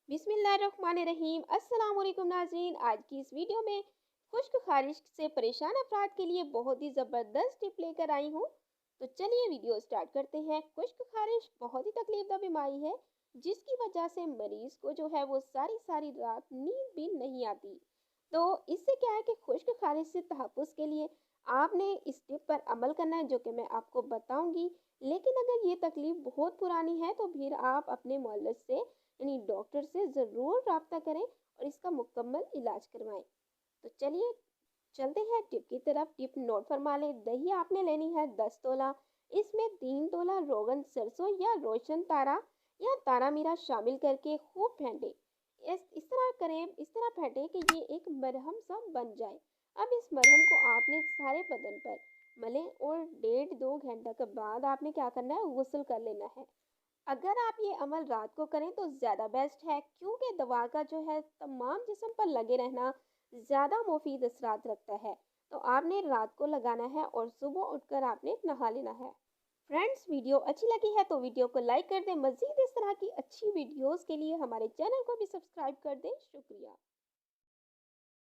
बिस्मिल्लाहिर्रहमानिर्रहीम। अस्सलाम वालेकुम नाज़रीन। आज की इस वीडियो में खुश्क खारिश से परेशान अफराद के लिए बहुत ही ज़बरदस्त टिप लेकर आई हूँ। तो चलिए वीडियो स्टार्ट करते हैं। खुश्क खारिश बहुत ही तकलीफदा बीमारी है जिसकी वजह से मरीज को जो है वो सारी सारी रात नींद भी नहीं आती। तो इससे क्या है कि खुश्क खारिश से तहफ़्फ़ुज़ के लिए आपने इस टिप पर अमल करना है जो कि मैं आपको बताऊंगी। लेकिन अगर ये तकलीफ बहुत पुरानी है तो फिर आप अपने मोहल्ले से यानी डॉक्टर से ज़रूर रब्ता करें और इसका मुकम्मल इलाज करवाएं। तो चलिए चलते हैं टिप की तरफ। टिप नोट फरमा लें। दही आपने लेनी है 10 तोला। इसमें 3 तोला रोगन सरसों या रोशन तारा या तारा मीरा शामिल करके खूब फेंटें। इस तरह करें, इस तरह फेंटें कि ये एक मरहम सा बन जाए। अब इस मरहम को आपने सारे बदन पर मलें और 1.5-2 घंटा के बाद आपने क्या करना है, गुस्ल कर लेना है। अगर आप ये अमल रात को करें तो ज़्यादा बेस्ट है क्योंकि दवा का जो है तमाम जिस्म पर लगे रहना ज़्यादा मुफीद असरात रखता है। तो आपने रात को लगाना है और सुबह उठकर आपने नहा लेना है। फ्रेंड्स, वीडियो अच्छी लगी है तो वीडियो को लाइक कर दें। मज़ीद इस तरह की अच्छी वीडियोस के लिए हमारे चैनल को भी सब्सक्राइब कर दें। शुक्रिया।